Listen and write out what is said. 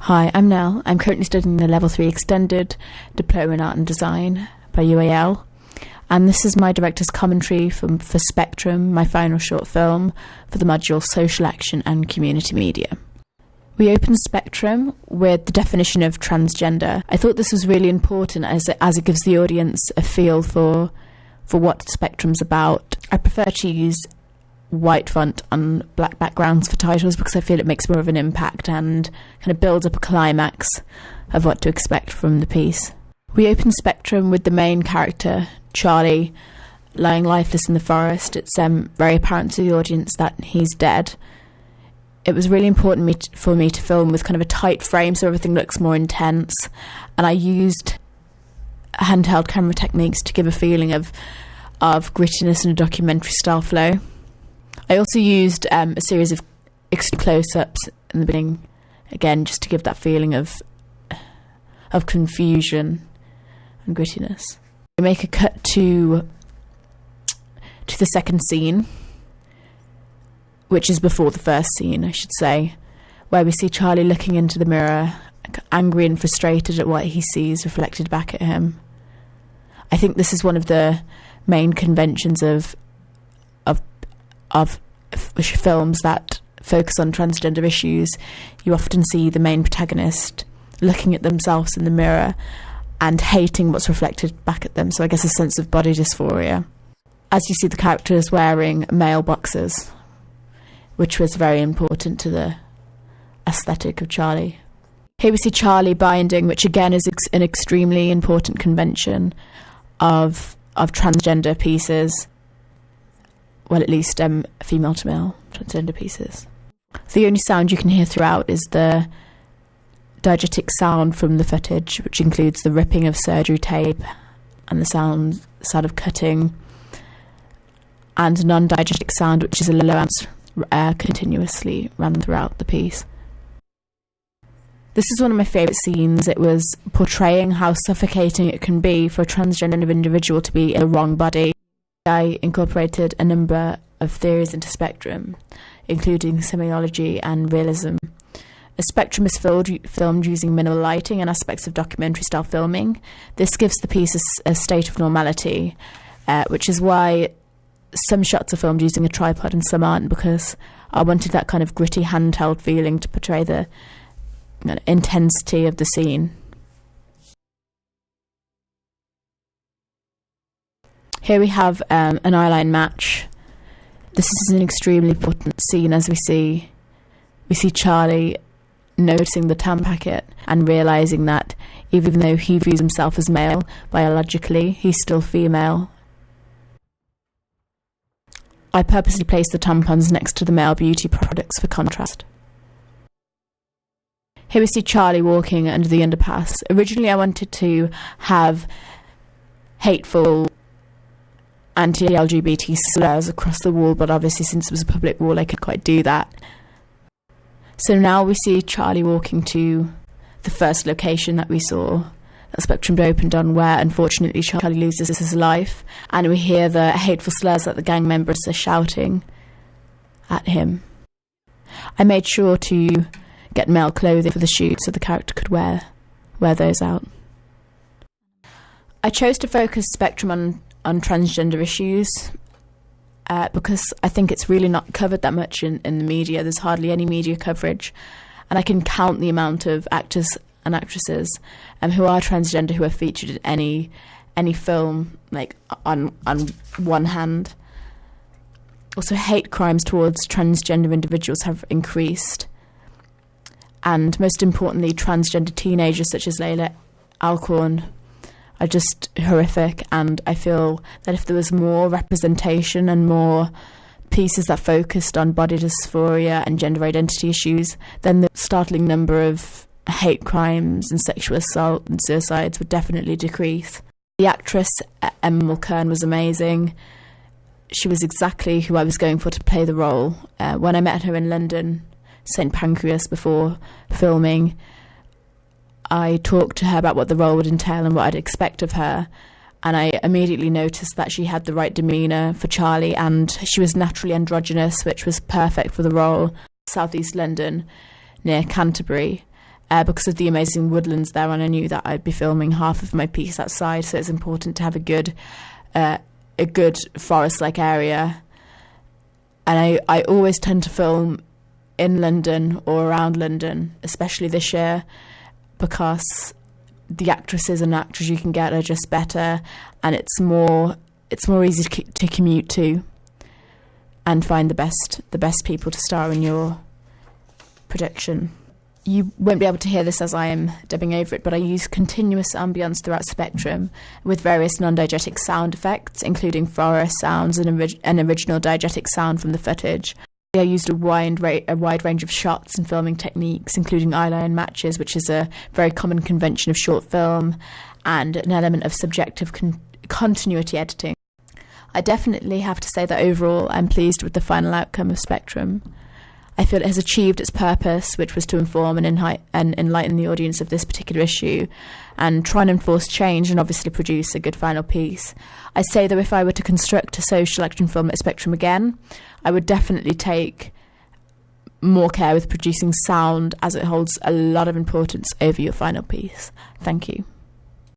Hi, I'm Nell. I'm currently studying the Level 3 Extended Diploma in Art and Design by UAL, and this is my director's commentary for Spectrum, my final short film for the module Social Action and Community Media. We opened Spectrum with the definition of transgender. I thought this was really important as it gives the audience a feel for what Spectrum's about. I prefer to use white font on black backgrounds for titles because I feel it makes more of an impact and kind of builds up a climax of what to expect from the piece. We open Spectrum with the main character, Charlie, lying lifeless in the forest. It's very apparent to the audience that he's dead. It was really important for me to film with kind of a tight frame so everything looks more intense, and I used handheld camera techniques to give a feeling of grittiness and a documentary style flow. I also used a series of close-ups in the beginning, again, just to give that feeling of confusion and grittiness. We make a cut to the second scene, which is before the first scene, I should say, where we see Charlie looking into the mirror, angry and frustrated at what he sees reflected back at him. I think this is one of the main conventions of films that focus on transgender issues. You often see the main protagonist looking at themselves in the mirror and hating what's reflected back at them, so I guess a sense of body dysphoria. As you see, the character is wearing male boxers, which was very important to the aesthetic of Charlie. Here we see Charlie binding, which again is an extremely important convention of transgender pieces. Well, at least female to male transgender pieces. The only sound you can hear throughout is the diegetic sound from the footage, which includes the ripping of surgery tape and the sound of cutting, and a non-diegetic sound, which is a low amp continuously run throughout the piece. This is one of my favourite scenes. It was portraying how suffocating it can be for a transgender individual to be in the wrong body. I incorporated a number of theories into Spectrum, including semiology and realism. A Spectrum is filmed using minimal lighting and aspects of documentary-style filming. This gives the piece a state of normality, which is why some shots are filmed using a tripod and some aren't, because I wanted that kind of gritty handheld feeling to portray the intensity of the scene. Here we have an eyeline match. This is an extremely important scene as we see Charlie noticing the tan packet and realising that even though he views himself as male biologically, he's still female. I purposely placed the tampons next to the male beauty products for contrast. Here we see Charlie walking under the underpass. Originally I wanted to have hateful anti-LGBT slurs across the wall, but obviously since it was a public wall I couldn't quite do that. So now we see Charlie walking to the first location that we saw that Spectrum opened on, where unfortunately Charlie loses his life, and we hear the hateful slurs that the gang members are shouting at him. I made sure to get male clothing for the shoot so the character could wear those out. I chose to focus Spectrum on transgender issues because I think it's really not covered that much in the media. There's hardly any media coverage, and I can count the amount of actors and actresses who are transgender who are featured in any film, like on one hand. Also, hate crimes towards transgender individuals have increased, and most importantly, transgender teenagers such as Layla Alcorn are just horrific, and I feel that if there was more representation and more pieces that focused on body dysphoria and gender identity issues, then the startling number of hate crimes and sexual assault and suicides would definitely decrease. The actress Emma Mulkern was amazing. She was exactly who I was going for to play the role. When I met her in London, St Pancras, before filming, I talked to her about what the role would entail and what I'd expect of her, and I immediately noticed that she had the right demeanour for Charlie, and she was naturally androgynous, which was perfect for the role. South East London, near Canterbury, because of the amazing woodlands there, and I knew that I'd be filming half of my piece outside, so it's important to have a good forest-like area. And I always tend to film in London or around London, especially this year, because the actresses and actors you can get are just better, and it's more easy to commute to and find the best people to star in your production. You won't be able to hear this as I am dubbing over it, but I use continuous ambience throughout Spectrum with various non-diegetic sound effects, including forest sounds and an original diegetic sound from the footage. I used a wide range of shots and filming techniques, including eyeline matches, which is a very common convention of short film, and an element of subjective continuity editing. I definitely have to say that overall I'm pleased with the final outcome of Spectrum. I feel it has achieved its purpose, which was to inform and enlighten the audience of this particular issue, and try and enforce change and obviously produce a good final piece. I say that if I were to construct a social action film at Spectrum again, I would definitely take more care with producing sound, as it holds a lot of importance over your final piece. Thank you.